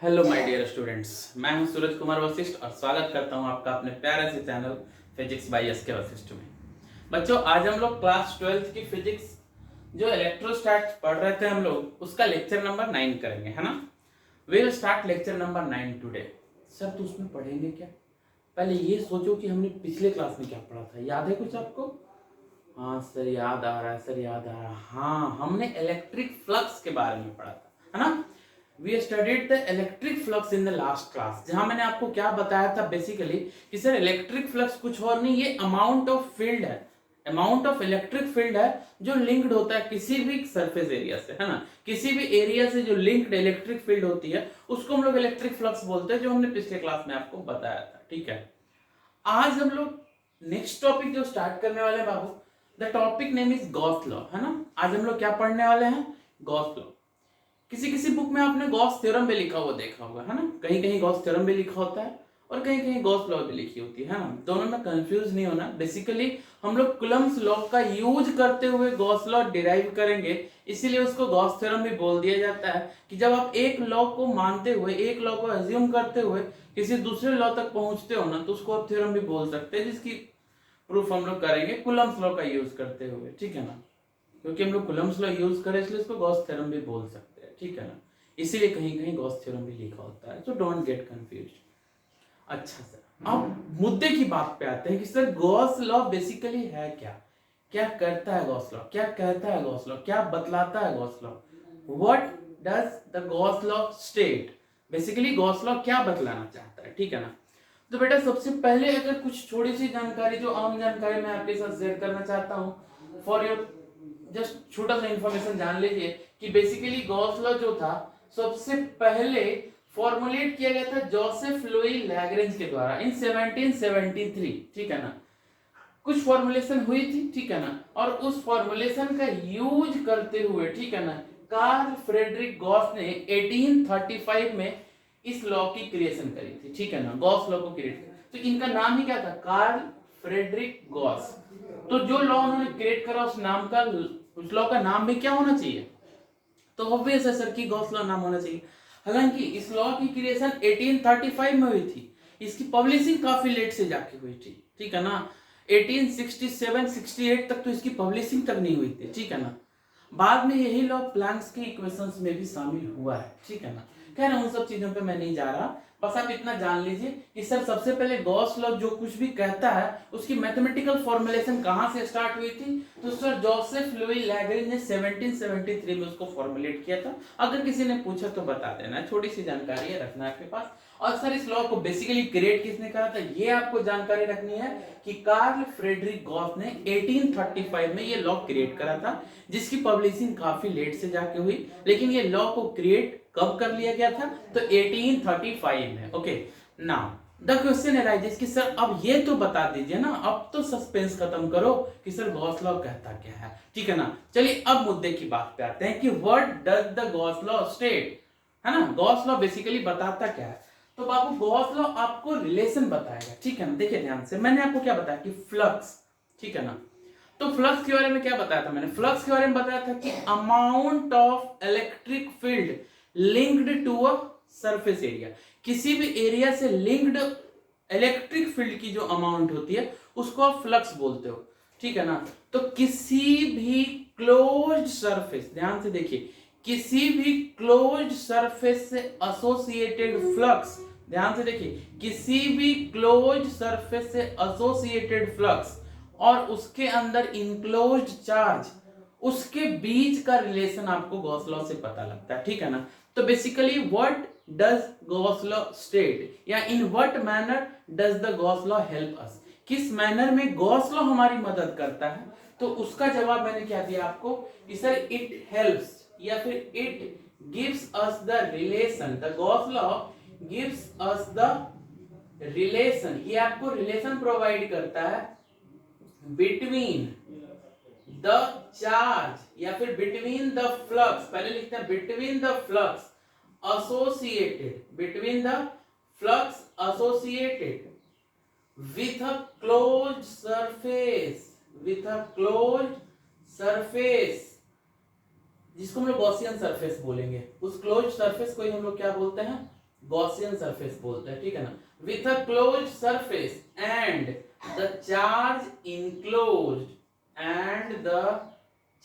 Hello my dear students, मैं हूं सूरज कुमार वशिष्ठ और स्वागत करता हूं आपका अपने प्यारे से चैनल फिजिक्स बाय एस के वशिष्ठ में। बच्चों, आज हम लोग क्लास 12th की फिजिक्स जो इलेक्ट्रोस्टैट पढ़ रहे थे हम लोग उसका लेक्चर नंबर 9 करेंगे, है ना। We will start lecture number 9 today. Sir, तो उसमें पढ़ेंगे क्या? पहले ये सोचो कि हमने पिछले क्लास में क्या पढ़ा था। याद है कुछ आपको? हाँ सर, याद आ रहा है, सर याद आ रहा है। हाँ, हमने इलेक्ट्रिक फ्लक्स के बारे में पढ़ा था, है ना। We studied the electric flux in the last class, जहां मैंने आपको क्या बताया था बेसिकली कि सर इलेक्ट्रिक फ्लक्स कुछ और नहीं, ये अमाउंट ऑफ फील्ड है, अमाउंट ऑफ इलेक्ट्रिक फील्ड है जो लिंक्ड होता है किसी भी सरफेस एरिया से, है ना। किसी भी एरिया से जो लिंक्ड इलेक्ट्रिक फील्ड होती है उसको हम लोग इलेक्ट्रिक फ्लक्स बोलते हैं, जो हमने पिछले क्लास में आपको बताया था। ठीक है, आज हम लोग नेक्स्ट टॉपिक जो स्टार्ट करने वाले हैं बाबू, the topic name is Gauss law, है ना। आज हम लोग क्या पढ़ने वाले हैं? Gauss law. किसी किसी बुक में आपने गॉस थ्योरम भी लिखा हुआ देखा होगा, है ना। कहीं कहीं गॉस थ्योरम भी लिखा होता है और कहीं कहीं गॉस लॉ भी लिखी होती है ना। दोनों में कंफ्यूज नहीं होना। बेसिकली हम लोग कुलम्स लॉ का यूज करते हुए गॉस लॉ डिराइव करेंगे, इसीलिए उसको गॉस थ्योरम भी बोल दिया जाता है कि जब आप एक लॉ को मानते हुए, एक लॉ को अज्यूम करते हुए किसी दूसरे लॉ तक पहुंचते हो ना, तो उसको आप थ्योरम भी बोल सकते हैं, जिसकी प्रूफ हम लोग करेंगे कुलम्स लॉ का यूज करते हुए। ठीक है ना, क्योंकि हम लोग कुलम्स लॉ यूज करें इसलिए इसको गॉस थ्योरम भी बोल सकते हैं। ठीक है ना, इसीलिए कहीं कहीं गॉस थ्योरम भी लिखा होता है, तो डोंट गेट कंफ्यूज। अच्छा सर, अब मुद्दे की बात पे आते हैं कि सर गॉस लॉ बेसिकली है क्या, क्या करता है गॉस लॉ, क्या कहता है गॉस लॉ, क्या बतलाता है Gauss law. What does the Gauss law state? Basically Gauss law क्या बतलाना चाहता है, ठीक है ना। तो बेटा सबसे पहले अगर कुछ थोड़ी सी जानकारी, जो आम जानकारी मैं आपके साथ शेयर करना चाहता हूँ फॉर योर जस्ट छोटा सा इंफॉर्मेशन जान लीजिए कि बेसिकली गॉस लॉ जो था सबसे पहले फॉर्मुलेट किया गया था जोसेफ लुई लैग्रेंज के द्वारा इन 1773। ठीक है ना, कुछ फॉर्मुलेशन हुई थी, ठीक है ना, और उस फॉर्मुलेशन का यूज करते हुए, ठीक है ना, कार्ल फ्रेडरिक गॉस ने 1835 में इस लॉ की क्रिएशन करी थी। ठीक है ना, गॉस लॉ को क्रिएट किया। तो इनका नाम ही क्या था? Karl Frederick Gauss. तो जो लॉ उन्होंने क्रिएट करा उस लॉ का नाम भी क्या होना चाहिए? तो ऑब्वियस है सर कि गॉस लॉ नाम होना चाहिए। हालांकि इस लॉ की क्रिएशन 1835 में हुई थी, इसकी पब्लिशिंग काफी लेट से जाके हुई थी। ठीक है ना, 1867-68 तक तो इसकी पब्लिशिंग तक नहीं हुई थी। ठीक है ना, बाद में यही लॉ प्लैंक्स के इक्वेशंस में भी शामिल हुआ है। ठीक है ना, खैर उन सब चीजों पे मैं नहीं जा रहा, बस आप इतना जान लीजिए कि सर सबसे पहले गॉस लॉ जो कुछ भी कहता है उसकी मैथमेटिकल फॉर्मुलेशन कहां से स्टार्ट हुई थी? तो सर जोसेफ लुई लैग्रेंज ने 1773 में उसको फॉर्मुलेट किया था। अगर किसी ने पूछा तो बता देना, थोड़ी सी जानकारी है रखना आपके पास। और सर इस लॉ को बेसिकली क्रिएट किसने करा था ये आपको जानकारी रखनी है कि कार्ल फ्रेडरिक गॉस ने 1835 में ये लॉ क्रिएट करा था, जिसकी पब्लिशिंग काफी लेट से जाके हुई। लेकिन ये लॉ को क्रिएट कब कर लिया गया था? तो 1835 में। Okay, now the question arises कि सर अब ये तो बता दीजिए ना, अब तो सस्पेंस खत्म करो कि सर गॉस लॉ कहता क्या है। ठीक है ना, चलिए अब मुद्दे की बात पे आते हैं कि what does the Gauss law state, है ना। गॉस लॉ बेसिकली बताता क्या है? तो बाबू गॉस लॉ आपको रिलेशन बताएगा। ठीक है ना, देखिए ध्यान से, मैंने आपको क्या बताया कि फ्लक्स, ठीक है ना, तो फ्लक्स के बारे में क्या बताया था मैंने? फ्लक्स के बारे में बताया था कि amount of electric field linked to a surface area, किसी भी एरिया से लिंक्ड इलेक्ट्रिक फील्ड की जो अमाउंट होती है उसको आप फ्लक्स बोलते हो। ठीक है ना, तो किसी भी क्लोज्ड सरफेस, ध्यान से देखिए, किसी भी क्लोज्ड सरफेस से एसोसिएटेड फ्लक्स, ध्यान से देखिए, किसी भी क्लोज्ड सरफेस से एसोसिएटेड फ्लक्स और उसके अंदर इनक्लोज्ड चार्ज, उसके बीच का रिलेशन आपको गॉस लॉ से पता लगता है। ठीक है ना, तो basically what does Gauss law state, या in what manner does the Gauss law help us, किस मैनर में गॉस लॉ हमारी मदद करता है? तो उसका जवाब मैंने क्या दिया आपको कि सर इट हेल्प्स, या फिर it gives us the relation, the Gauss law gives us the relation, ये आपको रिलेशन प्रोवाइड करता है बिटवीन द चार्ज, या फिर बिटवीन द फ्लक्स, पहले लिखते हैं between the flux associated, between the flux associated with a closed surface, with a closed surface, जिसको हम लोग गॉसियन सरफेस बोलेंगे, उस क्लोज्ड सरफेस को ही हम लोग क्या बोलते हैं? गॉसियन सरफेस बोलते हैं, ठीक है ना। With a close surface and the charge enclosed and the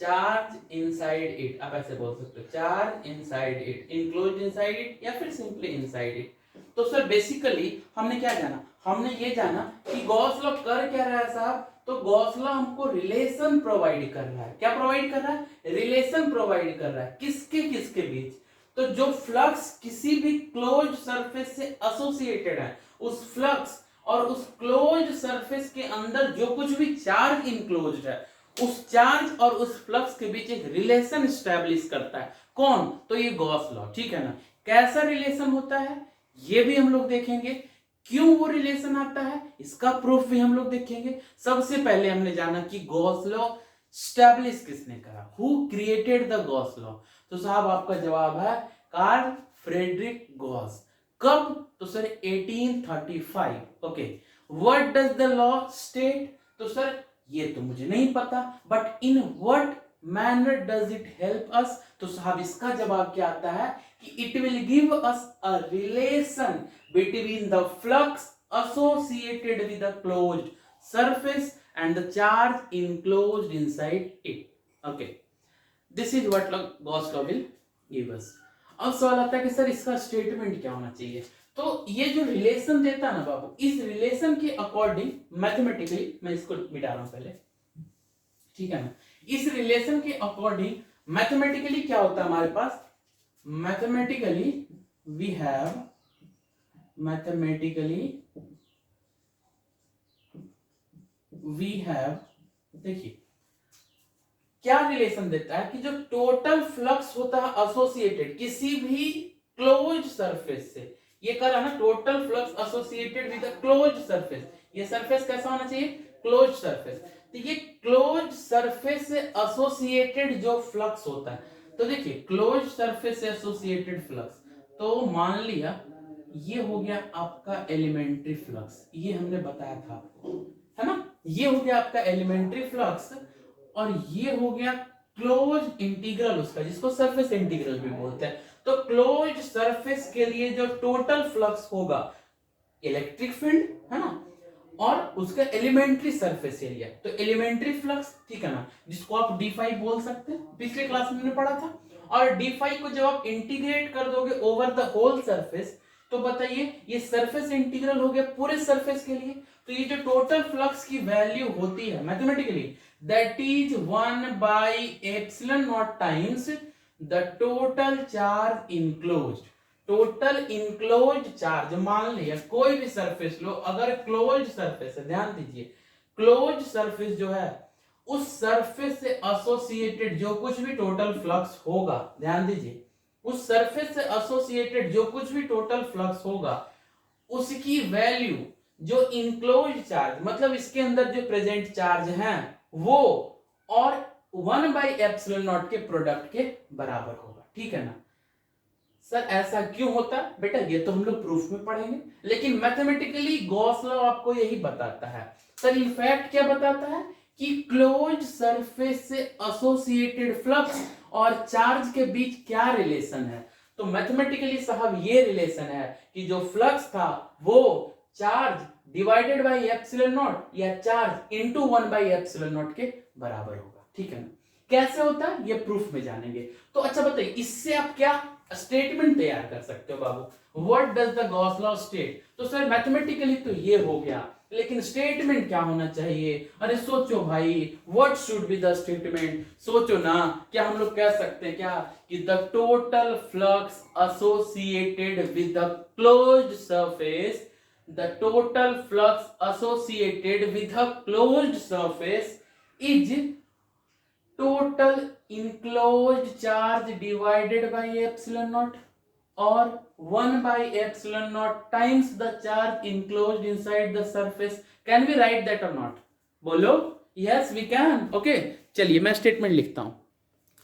charge inside it, आप ऐसे बोल सकते हो, charge inside it, enclosed inside it, या फिर सिंपली इनसाइड इट। तो सर बेसिकली हमने क्या जाना, हमने ये जाना कि गॉस लॉ कर क्या रहा है साहब, तो गॉस लॉ हमको रिलेशन प्रोवाइड कर रहा है। क्या प्रोवाइड कर रहा है? रिलेशन प्रोवाइड कर रहा है। किसके किसके बीच? तो जो फ्लक्स किसी भी क्लोज सरफेस से एसोसिएटेड है, उस फ्लक्स और उस क्लोज सरफेस के अंदर जो कुछ भी चार्ज इनक्लोज्ड है, उस चार्ज और उस फ्लक्स के बीच एक रिलेशन स्टैब्लिश करता है। कौन? तो ये गॉस लॉ, ठीक है ना। कैसा रिलेशन होता है ये भी हम लोग देखेंगे, क्यों वो रिलेशन आता है इसका प्रूफ भी हम लोग देखेंगे। सबसे पहले हमने जाना कि गॉस लॉ स्टैब्लिश किसने करा, who created the Gauss law. तो साहब आपका जवाब है कार्ल फ्रेडरिक गॉस। कब? तो sir 1835। Okay, what does the law state? तो सर ये तो मुझे नहीं पता, but in what manner does it help us? तो साहब इसका जवाब क्या आता है कि it will give us a relation between the flux associated with the closed surface and the charge enclosed inside it. Okay, this is what Gauss law will give us. अब सवाल आता है कि सर इसका स्टेटमेंट क्या होना चाहिए। तो ये जो रिलेशन देता है ना बाबू, इस रिलेशन के अकॉर्डिंग मैथमेटिकली, मैं इसको मिटा रहा हूं पहले, ठीक है ना। इस रिलेशन के अकॉर्डिंग मैथमेटिकली क्या होता है हमारे पास, मैथमेटिकली वी हैव, देखिए क्या रिलेशन देता है कि जो टोटल फ्लक्स होता है एसोसिएटेड किसी भी क्लोज सरफेस से, ये करा ना, total flux associated with a close surface, ये सरफेस कैसा होना चाहिए? Close surface. तो ये क्लोज सरफेस से एसोसिएटेड जो फ्लक्स होता है, तो देखिए क्लोज सरफेस से एसोसिएटेड फ्लक्स, तो मान लिया ये हो गया आपका एलिमेंट्री फ्लक्स, ये हमने बताया था आपको, है ना। ये हो गया आपका एलिमेंट्री फ्लक्स, और ये हो गया क्लोज इंटीग्रल उसका, जिसको सरफेस इंटीग्रल भी बोलते हैं। तो क्लोज सरफेस के लिए जो टोटल फ्लक्स होगा, इलेक्ट्रिक फील्ड, है ना, और उसका एलिमेंट्री सरफेस एरिया, तो एलिमेंट्री फ्लक्स, ठीक है ना, जिसको आप d5 बोल सकते हैं, पिछले क्लास में हमने पढ़ा था। और d5 को जब आप इंटीग्रेट कर दोगे ओवर द होल सरफेस, तो बताइए ये सरफेस इंटीग्रल हो गया पूरे सरफेस के लिए। तो ये जो टोटल फ्लक्स की वैल्यू होती है mathematically, that is 1/ε0 times the total charge enclosed. Total enclose charge, मान लिया कोई भी सरफेस लो, अगर क्लोज सरफेस है, ध्यान दीजिए, क्लोज सरफेस जो है उस सरफेस से एसोसिएटेड जो कुछ भी टोटल फ्लक्स होगा, ध्यान दीजिए, उस सरफेस से एसोसिएटेड जो कुछ भी टोटल फ्लक्स होगा, उसकी वैल्यू जो इनक्लोज चार्ज, मतलब इसके अंदर जो प्रेजेंट चार्ज है वो, और 1/ε0 के प्रोडक्ट के बराबर होगा, ठीक है ना। सर ऐसा क्यों होता है बेटा, ये तो हम लोग प्रूफ में पढ़ेंगे, लेकिन मैथमेटिकली गॉस लॉ आपको यही बताता है। सर इनफैक्ट क्या बताता है कि क्लोज सरफेस से एसोसिएटेड फ्लक्स और चार्ज के बीच क्या रिलेशन है। तो मैथमेटिकली साहब ये रिलेशन है कि जो फ्लक्स था वो charge divided by epsilon not या चार्ज इनटू 1/ε0 के बराबर होगा, ठीक है ना। कैसे होता है ये प्रूफ में जानेंगे। तो अच्छा बताइए, इससे आप क्या स्टेटमेंट तैयार कर सकते हो बाबू, what does the Gauss law state. तो सर मैथमेटिकली तो ये हो गया, लेकिन स्टेटमेंट क्या होना चाहिए? अरे सोचो भाई, what should be the statement, सोचो ना। क्या हम लोग कह सकते हैं क्या कि the total flux associated with the closed surface, the total flux associated with a closed surface is total enclosed charge divided by epsilon naught, or 1/ε0 times the charge enclosed inside the surface. Can we write that or not? बोलो। yes we can. okay, चलिए मैं statement लिखता हूं।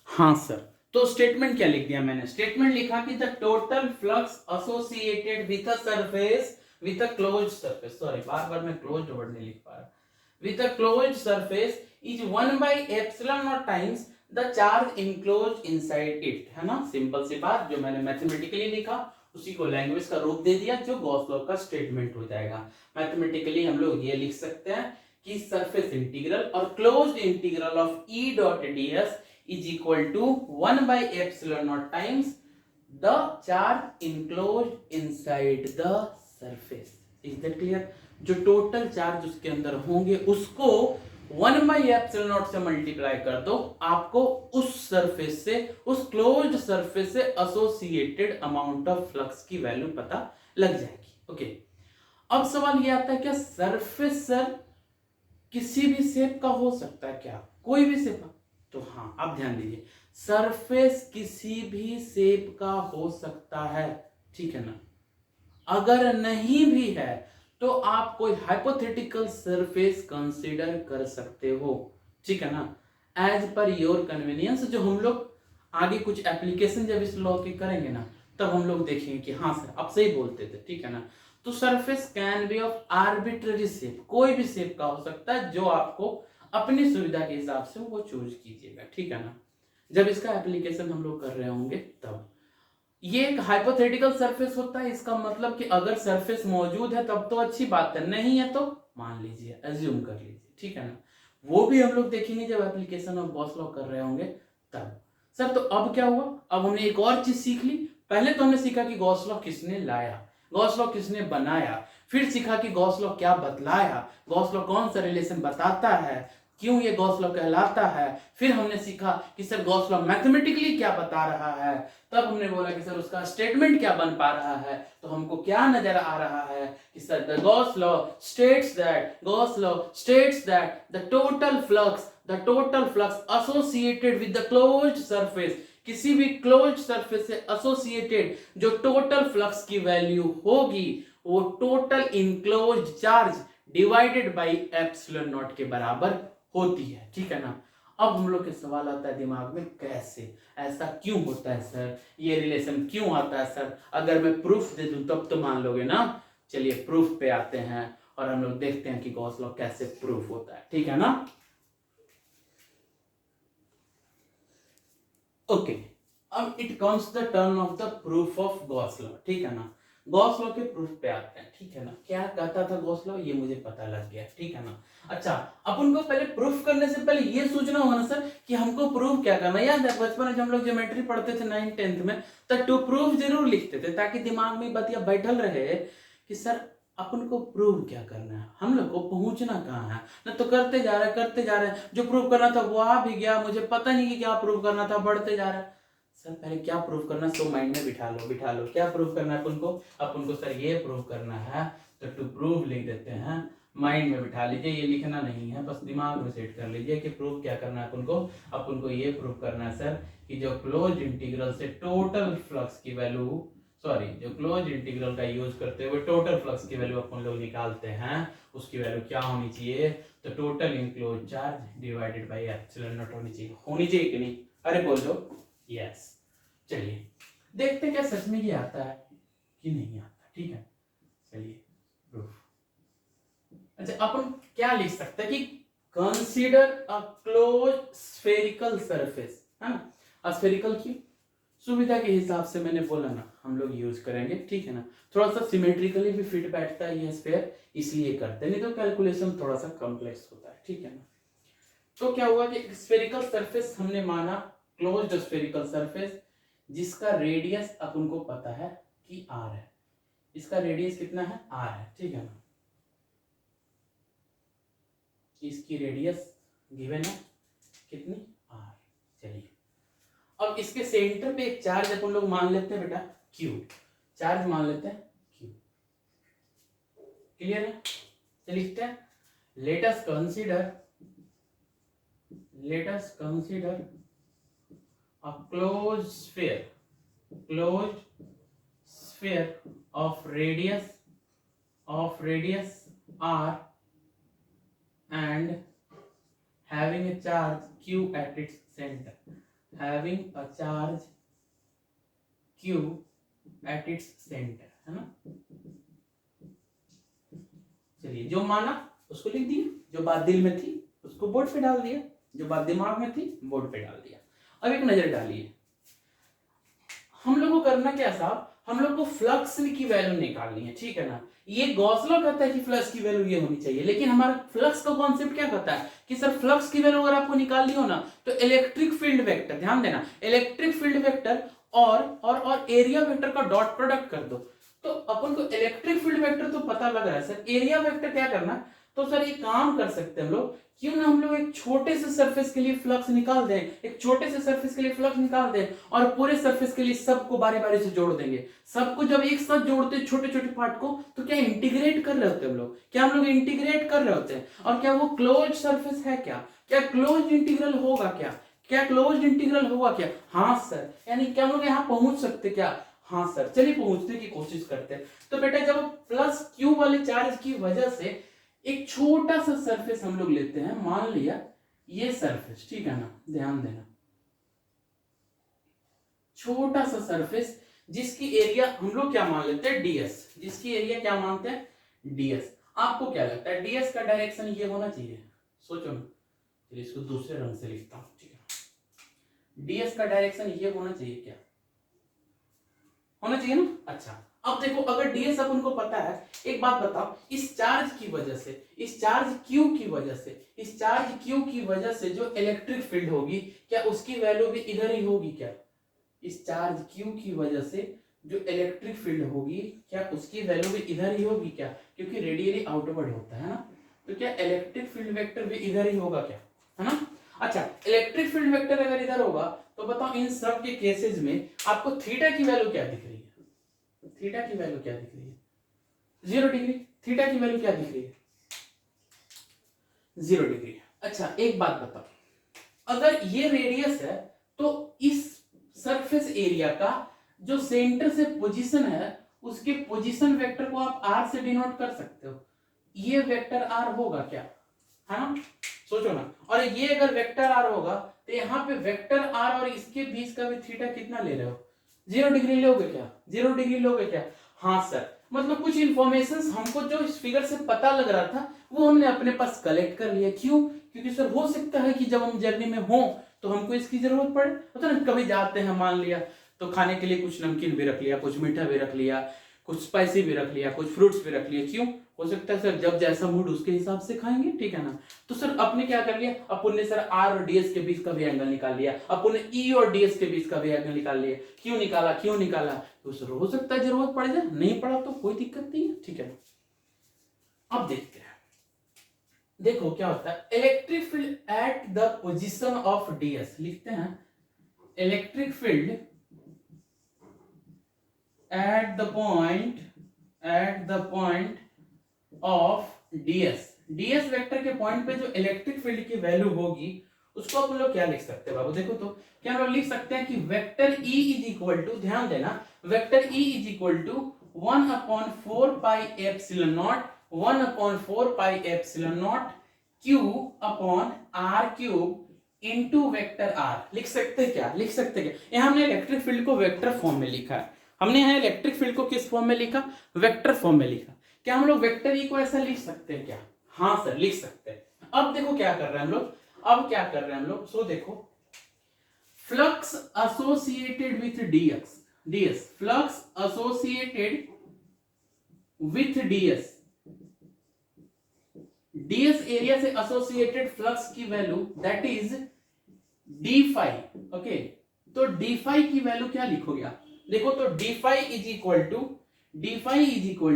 हाँ sir, तो statement क्या लिख दिया मैंने? स्टेटमेंट लिखा कि the total flux associated with a surface, with a closed surface, sorry बार बार मैं क्लोज्ड वर्ड नहीं लिख पा रहा, with a closed surface is 1/ε0 times the charge enclosed inside it, है ना। सिंपल सी बात, जो मैंने मैथमेटिकली लिखा उसी को लैंग्वेज का रूप दे दिया जो गॉस लॉ का स्टेटमेंट हो जाएगा। मैथमेटिकली हम लोग ये लिख सकते हैं कि सरफेस इंटीग्रल और closed integral of E dot ds is equal to 1 by epsilon not times the charge enclosed inside the surface. Is that clear? जो टोटल चार्ज उसके अंदर होंगे उसको 1 by epsilon नॉट से मल्टीप्लाई कर दो, आपको उस सरफेस से, उस क्लोज्ड सरफेस से एसोसिएटेड अमाउंट ऑफ फ्लक्स की वैल्यू पता लग जाएगी। ओके, अब सवाल ये आता है क्या सरफेस सर किसी भी शेप का हो सकता है क्या? कोई भी शेप का? तो हाँ, आप ध्यान दीजिए, सरफेस किसी भी शेप का हो सकता है, ठीक है ना। अगर नहीं भी है तो आप कोई हाइपोथेटिकल सरफेस कंसीडर कर सकते हो, ठीक है ना, एज पर योर कन्वीनियंस। जो हम लोग आगे कुछ एप्लीकेशन जब इस लॉ की करेंगे ना, तब हम लोग देखेंगे कि हाँ सर आप सही बोलते थे, ठीक है ना। तो surface can be of arbitrary shape, कोई भी शेप का हो सकता है, जो आपको अपनी सुविधा के हिसाब से वो चूज कीजिएगा, ठीक है ना। जब इसका एप्लीकेशन हम लोग कर रहे होंगे तब ये एक हाइपोथेटिकल सरफेस होता है। इसका मतलब कि अगर सरफेस मौजूद है तब तो अच्छी बात है, नहीं है तो मान लीजिए, एज्यूम कर लीजिए, ठीक है ना। वो भी हम लोग देखेंगे जब एप्लीकेशन ऑफ गॉस लॉ कर रहे होंगे तब। सर तो अब क्या हुआ? अब हमने एक और चीज सीख ली। पहले तो हमने सीखा कि गॉस लॉ किसने लाया, गॉस लॉ किसने बनाया, फिर सीखा कि गॉस लॉ क्या बतलाया, गॉस लॉ कौन सा रिलेशन बताता है, क्यों ये गॉस लॉ कहलाता है। फिर हमने सीखा कि सर गॉस लॉ मैथमेटिकली क्या बता रहा है। तब हमने बोला कि सर उसका स्टेटमेंट क्या बन पा रहा है। तो हमको क्या नजर आ रहा है कि sir the Gauss law states that the total flux associated with the closed surface, किसी भी क्लोज्ड सरफेस से एसोसिएटेड जो टोटल फ्लक्स की वैल्यू होगी वो total enclosed charge divided by epsilon not के बराबर होती है, ठीक है ना। अब हम लोग के सवाल आता है दिमाग में, कैसे, ऐसा क्यों होता है सर, ये रिलेशन क्यों आता है सर? अगर मैं प्रूफ दे दूं तब तो मान लोगे ना। चलिए प्रूफ पे आते हैं और हम लोग देखते हैं कि गॉस लॉ कैसे प्रूफ होता है, ठीक है ना। ओके, अब it comes the turn off the proof of Gauss law, ठीक है ना। गॉस लॉ के प्रूफ पे आते हैं, ठीक है ना। क्या कहता था गॉस लॉ, ये मुझे पता लग गया, ठीक है ना। अच्छा, अपन को पहले प्रूफ करने से पहले ये सोचना होगा ना सर कि हमको प्रूफ क्या करना है। याद है बचपन में जब हम लोग ज्योमेट्री पढ़ते थे 9th 10th में, तो टू प्रूफ जरूर लिखते थे ताकि दिमाग में बतिया बैठल रहे कि सर अपन को प्रूव क्या करना है, हम लोग को पहुंचना कहाँ है ना। तो करते जा रहे हैं, जो प्रूव करना था वो आ भी गया, मुझे पता नहीं कि क्या प्रूव करना था, बढ़ते जा रहा है। सर पहले क्या प्रूव करना है, सो माइंड में बिठा लो क्या प्रूव करना है अपन को सर ये प्रूव करना है। तो टू प्रूव लिख देते हैं, माइंड में बिठा लीजिए, ये लिखना नहीं है, बस दिमाग में सेट कर लीजिए कि प्रूव क्या करना है अपन को ये प्रूव करना है सर कि जो क्लोज इंटीग्रल से टोटल फ्लक्स की वैल्यू, जो क्लोज इंटीग्रल का यूज करते हुए टोटल फ्लक्स की वैल्यू अपन लोग निकालते हैं, उसकी वैल्यू क्या होनी चाहिए? तो total enclose charge divided by epsilon not होनी चाहिए कि नहीं? अरे बोल दो यस। चलिए देखते हैं क्या सच में ये आता है कि नहीं आता, ठीक है। चलिए प्रूफ। अच्छा, अपन क्या लिख सकते हैं कि consider a close spherical surface, है ना। स्फेरिकल की सुविधा के हिसाब से मैंने बोला ना हम लोग यूज करेंगे, ठीक है ना। थोड़ा सा सिमेट्रिकली भी फिट बैठता है ये स्फेयर, इसलिए करते हैं, नहीं तो कैलकुलेशन थोड़ा सा कॉम्प्लेक्स होता है, ठीक है ना। तो क्या हुआ कि स्फेरिकल सरफेस हमने माना, क्लोज्ड स्फेरिकल सरफेस जिसका रेडियस अपन को पता है कि r है। इसका रेडियस कितना है? r है, ठीक है ना। इसकी रेडियस गिवन है कितनी? r। चलिए अब इसके सेंटर पे एक चार्ज अपन लोग मान लेते हैं बेटा q, चार्ज मान लेते हैं q। क्लियर है? चलिए लिखते हैं, let us consider a closed sphere of radius r and having a charge q at its center, है ना। चलिए जो माना उसको लिख दिया, जो बात दिल में थी उसको बोर्ड पे डाल दिया, जो बात दिमाग में थी बोर्ड पे डाल दिया। अब एक नजर डालिए, हम लोग को करना क्या साहब, हम लोग को फ्लक्स की वैल्यू निकालनी है, ठीक है ना। ये गॉस लॉ कहता है कि फ्लक्स की वैल्यू ये होनी चाहिए, लेकिन हमारा फ्लक्स का कॉन्सेप्ट क्या कहता है कि सर फ्लक्स की वैल्यू अगर आपको निकालनी हो ना तो इलेक्ट्रिक फील्ड वेक्टर, ध्यान देना, इलेक्ट्रिक फील्ड वेक्टर और एरिया वेक्टर का डॉट प्रोडक्ट कर दो। तो अपन को इलेक्ट्रिक फील्ड वेक्टर तो पता लग रहा है सर, एरिया वेक्टर क्या करना है? तो सर एक काम कर सकते हैं हम लोग, क्यों ना हम लोग एक छोटे से सरफेस के लिए फ्लक्स निकाल दें, एक छोटे से सरफेस के लिए फ्लक्स निकाल दें और पूरे सरफेस के लिए सबको बारी बारी से जोड़ देंगे। सबको जब एक साथ जोड़ते हैं छोटे छोटे पार्ट को, तो क्या इंटीग्रेट कर रहे होते हैं हम लोग, क्या हम लोग इंटीग्रेट कर रहे होते हैं? और क्या वो क्लोज सरफेस है? क्या क्लोज इंटीग्रल होगा? क्या क्लोज इंटीग्रल होगा क्या? हाँ सर, यानी क्या हम लोग यहाँ पहुंच सकते क्या? हाँ सर, चलिए पहुंचने की कोशिश करते हैं। तो बेटा जब प्लस क्यू वाले चार्ज की वजह से एक छोटा सा सरफेस हम लोग लेते हैं, मान लिया ये सरफेस, ठीक है ना, ध्यान देना, छोटा सा सरफेस जिसकी एरिया हम लोग क्या मान लेते हैं? डीएस, जिसकी एरिया क्या मानते हैं? डीएस। आपको क्या लगता है डीएस का डायरेक्शन ये होना चाहिए? सोचो ना, चलिए इसको दूसरे रंग से लिखता हूं, ठीक है। डीएस का डायरेक्शन ये होना चाहिए क्या? होना चाहिए ना। अच्छा, अब देखो अगर डीएस अपन को पता है, एक बात बताओ, इस चार्ज की वजह से, इस चार्ज क्यू की वजह से, इस चार्ज क्यू की वजह से जो इलेक्ट्रिक फील्ड होगी, क्या उसकी वैल्यू भी इधर ही होगी क्या? इस चार्ज क्यू की वजह से जो इलेक्ट्रिक फील्ड होगी, क्या उसकी वैल्यू भी इधर ही होगी क्या? क्योंकि रेडियली आउटवर्ड होता है ना, तो क्या इलेक्ट्रिक फील्ड वेक्टर भी इधर ही होगा क्या? है ना। अच्छा, इलेक्ट्रिक फील्ड वेक्टर अगर इधर होगा तो बताओ इन सब के केसेस में आपको थीटा की वैल्यू क्या दिख रही है? थीटा की वैल्यू क्या दिख रही है? 0 डिग्री। थीटा की वैल्यू क्या दिख रही है? 0 डिग्री। अच्छा एक बात बताओ, अगर ये रेडियस है तो इस सरफेस एरिया का जो सेंटर से पोजीशन है, उसके पोजीशन वेक्टर को आप r से डिनोट कर सकते हो। ये वेक्टर r होगा क्या? है ना, सोचो ना। और ये अगर वेक्टर r होगा तो यहाँ पे वेक्टर r और इसके बीच का भी थीटा कितना ले रहे हो? 0 डिग्री लोगे क्या? 0 डिग्री लोगे क्या? हाँ सर, मतलब कुछ इंफॉर्मेशन हमको जो इस फिगर से पता लग रहा था वो हमने अपने पास कलेक्ट कर लिया। क्यों? क्योंकि सर हो सकता है कि जब हम जर्नी में हो तो हमको इसकी जरूरत पड़े, होता ना, कभी जाते हैं मान लिया तो खाने के लिए कुछ नमकीन भी रख लिया, कुछ मीठा भी रख लिया, कुछ स्पाइसी भी रख लिया, कुछ फ्रूट्स भी रख लिए। क्यों? हो सकता है सर जब जैसा मूड उसके हिसाब से खाएंगे, ठीक है ना। तो सर अपने क्या कर लिया, अपन ने सर आर और डीएस के बीच का भी एंगल निकाल लिया, अपन ने ई और डीएस के बीच का भी एंगल निकाल लिया। क्यों निकाला? क्यों निकाला? तो सर हो सकता है जरूरत पड़ जाए, नहीं पड़ा तो कोई दिक्कत नहीं है, ठीक है। अब देखते हैं, देखो क्या होता है, electric field at the position of DS, लिखते हैं electric field at the point of ds, ds vector के पॉइंट पे जो इलेक्ट्रिक फील्ड की वैल्यू होगी उसको अपन लोग क्या लिख सकते हैं बाबू? देखो तो क्या हम लोग लिख सकते हैं कि vector E is equal to, ध्यान देना, vector E is equal to 1/4 pi epsilon not, 1/4 pi epsilon not q upon r cube into vector r। लिख सकते हैं क्या? लिख सकते हैं क्या? यहाँ हमने इलेक्ट्रिक फील्ड को वेक्टर फॉर्म में लिखा है, हमने यहाँ इलेक्ट्रिक फील्ड को किस फॉर्म में लिखा? वेक्टर फॉर्म में लिखा। क्या हम लोग वेक्टर ई को ऐसा लिख सकते हैं क्या? हाँ सर लिख सकते हैं। अब देखो क्या कर रहे हैं हम लोग, अब क्या कर रहे हैं हम लोग, सो देखो, flux associated with DS, flux associated with DS, DS area से एसोसिएटेड फ्लक्स की value that is d phi. Okay, तो डी फाई की वैल्यू क्या लिखोगे आप? देखो तो d phi is equal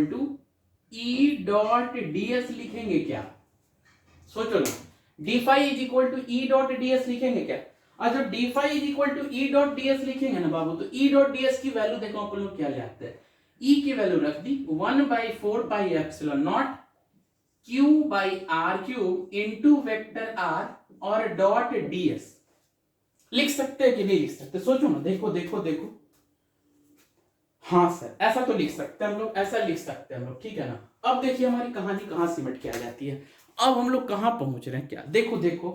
to E dot DS लिखेंगे क्या? सोचो ना, d phi is equal to E dot DS लिखेंगे क्या? और जब d phi is equal to E dot DS लिखेंगे ना बाबू, तो ई डॉट डीएस की वैल्यू देखो अपन लोग क्या ले आते हैं, ई की वैल्यू रख दी 1/4 pi epsilon not q by R cube into vector r और डॉट डीएस। लिख सकते हैं कि नहीं लिख सकते? सोचो ना, देखो देखो देखो, हाँ सर ऐसा तो लिख सकते हैं हम लोग, ऐसा लिख सकते हैं हम लोग, ठीक है ना। अब देखिए हमारी कहानी कहां सिमट के आ जाती है, अब हम लोग कहां पहुंच रहे हैं क्या? देखो देखो,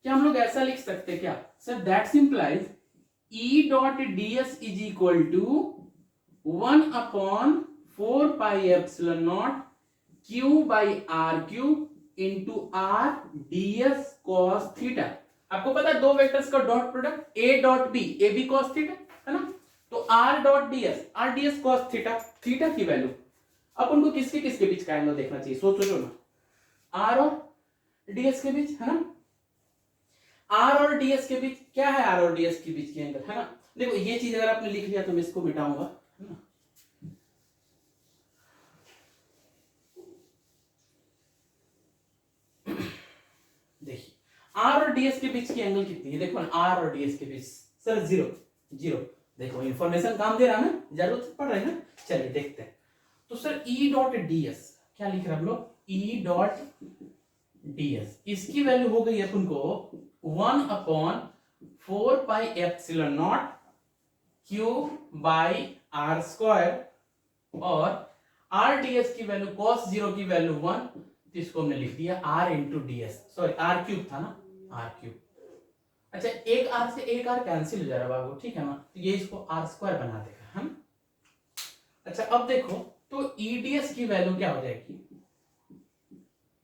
क्या हम लोग ऐसा लिख सकते हैं क्या sir? That implies E dot DS is equal to 1/4 pi epsilon not q by R cube into R DS cos theta. आपको पता है दो वेक्टर्स का dot product a dot b, A B cos theta, है ना। तो r dot ds cos theta, theta की value अपन को किसके किसके बीच का एंगल देखना चाहिए, सोचो ना, r और ds के बीच, है ना। r और ds के बीच क्या है, r और ds के बीच की एंगल, है ना। देखो ये चीज अगर आपने लिख लिया तो मैं इसको मिटाऊंगा, है ना। देखिए r और ds के बीच की एंगल कितनी है, देखो ना, r और ds के बीच सर जीरो, जीरो। देखो इंफॉर्मेशन काम दे रहा है ना, जरूरत पड़ रही है ना। चलिए देखते हैं। तो सर E डॉट ds क्या लिख रहे हैं हम लोग, E डॉट ds इसकी वैल्यू हो गई अपन को 1/4 pi epsilon not q by r square, और r ds की वैल्यू cos 0 की वैल्यू 1, तो इसको हमने लिख दिया r into ds, sorry r cube था ना, r क्यूब। अच्छा एक r से एक r कैंसिल हो जा रहा है बाबू, ठीक है ना, तो ये इसको r स्क्वायर बना देगा, है ना। अच्छा अब देखो तो eds की वैल्यू क्या हो जाएगी,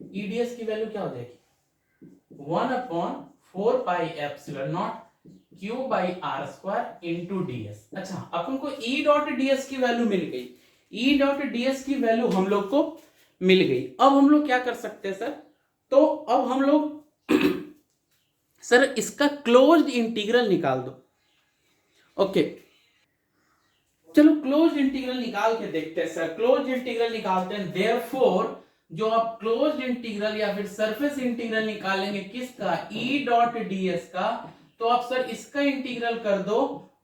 eds की वैल्यू क्या हो जाएगी 1/4 pi epsilon not q by r square into ds। अच्छा अपन को E डॉट ds की वैल्यू मिल गई, E डॉट ds की वैल्यू हम लोग को मिल गई। अब हम लोग क्या कर सकते हैं सर, तो अब हम लोग सर इसका क्लोज्ड इंटीग्रल निकाल दो। ओके चलो क्लोज्ड इंटीग्रल निकाल के देखते हैं सर, क्लोज्ड इंटीग्रल निकालते हैं। देयरफॉर जो आप क्लोज्ड इंटीग्रल या फिर सरफेस इंटीग्रल निकालेंगे किसका, E डॉट ds का, तो आप सर इसका इंटीग्रल कर दो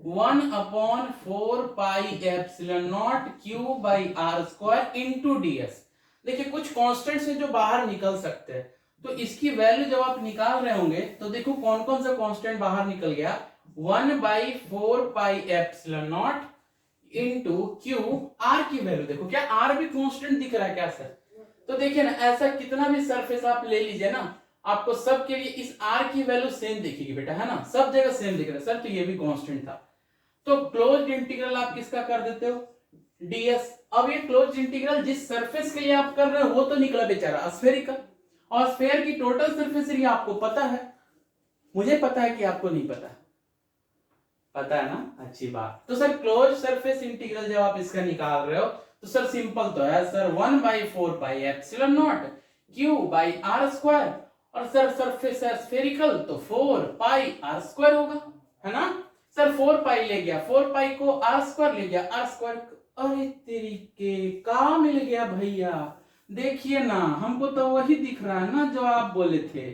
1/4 pi epsilon not q by r square into ds। देखिए कुछ कांस्टेंट से जो बाहर निकल सकते हैं, तो इसकी वैल्यू जब आप निकाल रहे होंगे तो देखो कौन कौन सा कांस्टेंट बाहर निकल गया, 1/4 pi epsilon not into Q, R की वैल्यू देखो, क्या आर भी कांस्टेंट दिख रहा है क्या सर। तो देखिए ना ऐसा कितना भी सरफेस आप ले लीजिए ना, आपको सब के लिए इस आर की वैल्यू सेम दिखेगी बेटा, है ना, सब जगह सेम दिख रहा है सर, तो ये भी कांस्टेंट था। तो क्लोज्ड इंटीग्रल आप किसका कर देते हो, ds। अब ये क्लोज्ड इंटीग्रल जिस सरफेस के लिए आप कर रहे हो वो तो निकला बेचारा स्फेरिकल, और स्फेयर की टोटल सरफेस एरिया आपको पता है, मुझे पता है कि आपको नहीं पता, पता है ना, अच्छी बात। तो सर क्लोज सरफेस इंटीग्रल जब आप इसका निकाल रहे हो तो सर सिंपल तो है sir 1/4 pi epsilon not q by r square, और सर सरफेस है स्फेरिकल तो 4 पाई r स्क्वायर होगा, है ना। सर 4 पाई ले गया, 4 पाई को r स्क्वायर ले गया, r स्क्वायर, अरे तेरी के का मिल गया भैया, देखिए ना हमको तो वही दिख रहा है ना जो आप बोले थे,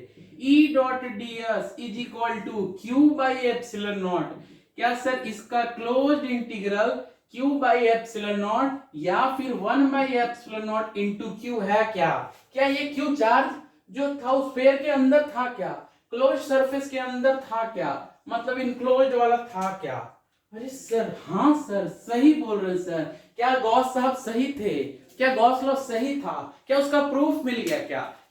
E dot ds is equal to q by epsilon not. क्या सर इसका closed integral q by epsilon not या फिर 1/एप्सिलॉन नॉट इंटू q है क्या, क्या ये q चार्ज जो था उस स्फीयर के अंदर था क्या, क्लोज सरफेस के अंदर था क्या, मतलब इनक्लोज्ड वाला था क्या। अरे सर हाँ सर सही बोल रहे सर, क्या गॉस साहब सही थे, क्या गॉस लॉ सही था, क्या उसका प्रूफ मिल गया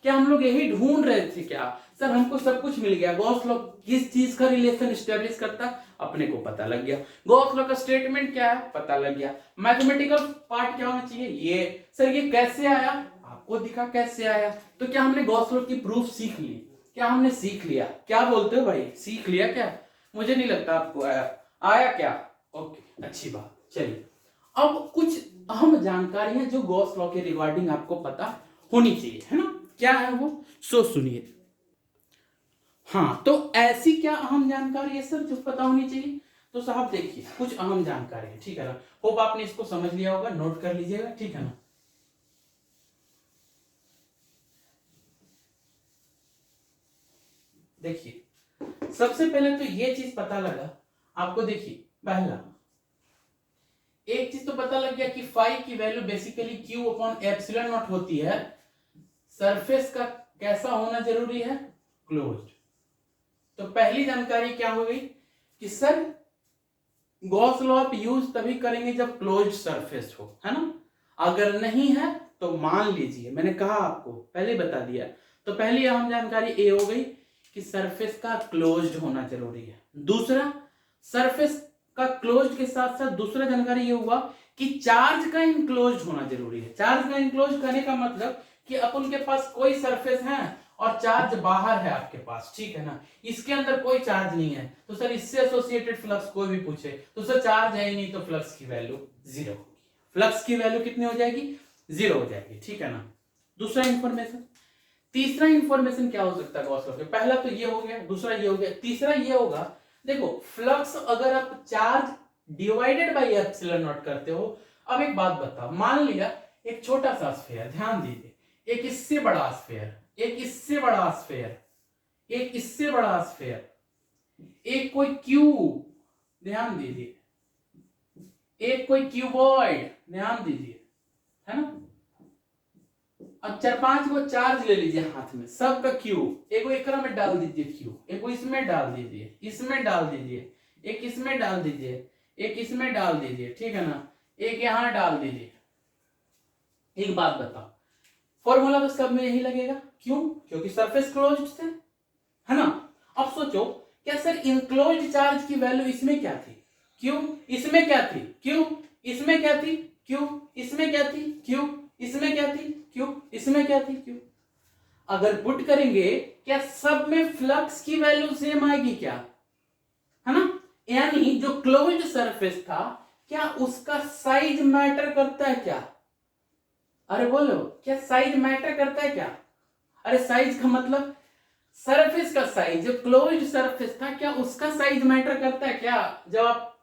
क्या हम लोग यही ढूंढ रहे थे क्या सर, हमको सब कुछ मिल गया। गॉस लॉ किस चीज का रिलेशन एस्टेब्लिश करता अपने को पता लग गया, गॉस लॉ का स्टेटमेंट क्या है पता लग गया, मैथमेटिकल पार्ट क्या होना चाहिए ये सर, ये कैसे आया आपको दिखा कैसे आया। तो क्या हमने गॉस लॉ की प्रूफ सीख ली, क्या हमने सीख लिया, क्या बोलते हो भाई, सीख लिया क्या, मुझे नहीं लगता आपको आया क्या, ओके अच्छी बात। चलिए अब कुछ अहम जानकारियां जो गॉस लॉ के रिगार्डिंग आपको पता होनी चाहिए, है ना, क्या है वो सो सुनिए। हाँ तो ऐसी क्या अहम जानकारी है सर जो पता होनी चाहिए, तो साहब देखिए कुछ अहम जानकारी है, ठीक है ना, होप आपने इसको समझ लिया होगा, नोट कर लीजिएगा, ठीक है ना। देखिए सबसे पहले तो ये चीज पता लगा आपको, देखिए पहला एक चीज तो पता लग गया कि फाई की value basically q upon epsilon not होती है, सरफेस का कैसा होना जरूरी है, क्लोज्ड। तो पहली जानकारी क्या हो गई कि सर गॉस लॉ आप यूज तभी करेंगे जब क्लोज्ड सरफेस हो, है ना, अगर नहीं है तो मान लीजिए, मैंने कहा आपको पहले बता दिया। तो पहली अहम जानकारी ए हो गई कि सरफेस का क्लोज्ड होना जरूरी है। दूसरा सरफेस का क्लोज्ड के साथ साथ दूसरा जानकारी ये हुआ कि चार्ज का इनक्लोज्ड होना जरूरी है। चार्ज का इनक्लोज्ड करने का मतलब कि अपन के पास कोई सरफेस है और चार्ज बाहर है आपके पास, ठीक है ना, इसके अंदर कोई चार्ज नहीं है, तो सर इससे एसोसिएटेड फ्लक्स कोई भी पूछे तो सर चार्ज है ही नहीं, तो फ्लक्स की वैल्यू जीरो होगी। फ्लक्स की वैल्यू कितनी हो जाएगी? जीरो हो जाएगी, ठीक है ना। दूसरा इंफॉर्मेशन, तीसरा इंफॉर्मेशन क्या हो सकता है गॉस लॉ के? पहला तो ये हो गया, दूसरा ये हो गया, तीसरा ये होगा, देखो फ्लक्स अगर आप charge divided by epsilon not करते हो। अब एक बात बताओ, मान लिया एक छोटा सा स्फीयर, ध्यान दीजिए, एक इससे बड़ा स्फीयर, एक इससे बड़ा स्फीयर, एक इससे बड़ा स्फीयर, एक कोई क्यूब, ध्यान दीजिए, एक कोई क्यूबॉइड, ध्यान दीजिए, है ना। अब 4-5 को चार्ज ले लीजिए हाथ में, सबका क्यूब, एक एकरा में डाल दीजिए क्यूब, एक इसमें डाल दीजिए, इसमें डाल दीजिए, एक इसमें डाल दीजिए, एक इसमें डाल दीजिए, ठीक है ना, एक यहां डाल दीजिए। एक बात बताओ, फॉर्मूला तो सब में यही लगेगा, क्यों? क्योंकि सरफेस क्लोज्ड है ना। अब सोचो, क्या सर इनक्लोज्ड चार्ज की वैल्यू इसमें क्या थी? क्यों? इसमें क्या थी? क्यों? इसमें क्या थी? क्यों? इसमें क्या थी? क्यों? इसमें क्या थी? क्यों? इसमें क्या थी? क्यों? अगर पुट करेंगे, क्या सब में फ्लक्स की वैल्यू सेम आएगी क्या? है ना। यानी जो क्लोज्ड सरफेस था, क्या उसका साइज मैटर करता है क्या? अरे बोलो, क्या साइज मैटर करता है क्या? अरे साइज का मतलब सरफेस का साइज, जो क्लोज्ड सरफेस था, क्या उसका साइज मैटर करता है क्या? जब आप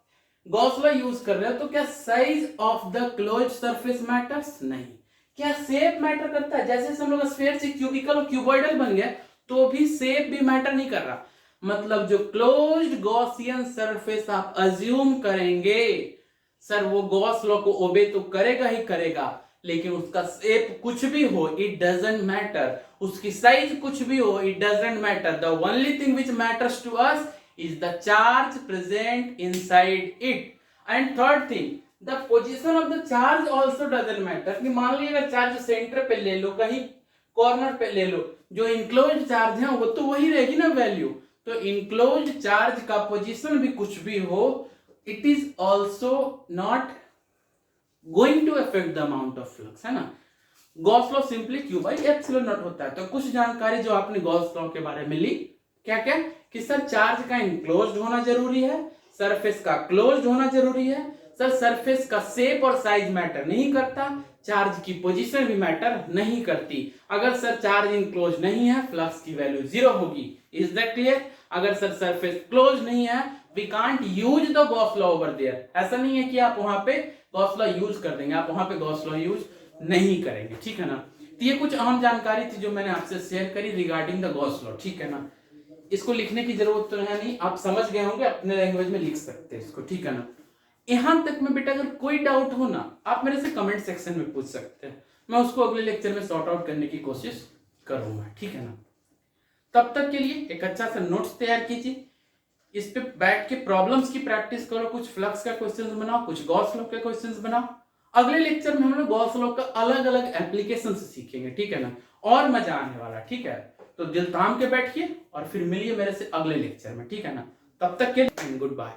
गॉस लॉ यूज कर रहे हो तो क्या size of the closed surface matters? नहीं। क्या शेप मैटर करता है? जैसे हम लोग स्फीयर से क्यूबिकल और क्यूबॉइडल बन गया, तो भी शेप भी मैटर नहीं कर रहा। मतलब जो क्लोज्ड गॉसियन सरफेस आप अज्यूम करेंगे, सर वो गॉस लॉ को ओबे तो करेगा ही करेगा, लेकिन उसका शेप कुछ भी हो, इट डजंट मैटर, उसकी साइज कुछ भी हो, it doesn't matter. The only thing which matters to us is the charge present inside it. And third thing, the position of the charge also doesn't matter। कि मान लीजिए अगर charge centre पे ले लो, कहीं कॉर्नर पे ले लो, जो इनक्लोज्ड चार्ज है वो तो वही रहेगी ना वैल्यू। तो इनक्लोज्ड चार्ज का पोजीशन भी कुछ भी हो, it is also not going to affect the amount of flux, है ना। Gauss law simply Q by epsilon not होता है। तो कुछ जानकारी जो आपने गॉस लॉ के बारे में ली, क्या क्या, कि सर चार्ज का इनक्लोज्ड होना जरूरी है, सरफेस का क्लोज्ड होना जरूरी है, सर सरफेस का शेप और साइज मैटर नहीं करता, चार्ज की पोजीशन भी मैटर नहीं करती। अगर सर चार्ज इनक्लोज नहीं है, फ्लक्स की वैल्यू जीरो होगी। Is that clear? अगर सर सरफेस क्लोज नहीं है, we can't use the Gauss law over there. ऐसा नहीं है कि आप वहां पे गॉस लॉ यूज कर देंगे, आप वहां पे गॉस लॉ यूज नहीं करेंगे, ठीक है ना। तो ये कुछ अहम जानकारी थी जो मैंने आपसे शेयर करी रिगार्डिंग द गॉस लॉ, ठीक है ना। इसको लिखने की जरूरत तो है नहीं, आप समझ गए होंगे, अपने लैंग्वेज में लिख सकते हैं इसको, ठीक है ना। यहां तक में बेटा अगर कोई डाउट हो ना, आप मेरे से कमेंट सेक्शन में पूछ सकते हैं, मैं उसको अगले लेक्चर में सॉर्ट आउट करने की कोशिश करूंगा, ठीक है ना। तब तक के लिए एक अच्छा सा नोट्स तैयार कीजिए, इस पे बैठ के प्रॉब्लम्स की प्रैक्टिस करो, कुछ फ्लक्स का क्वेश्चन बनाओ, कुछ गॉस लॉ के क्वेश्चन बनाओ। अगले लेक्चर में हम लोग गॉस लॉ का अलग अलग एप्लीकेशन सीखेंगे, ठीक है ना, और मजा आने वाला, ठीक है। तो दिल थाम के बैठिए और फिर मिलिए मेरे से अगले लेक्चर में, ठीक है ना। तब तक के लिए गुड बाय।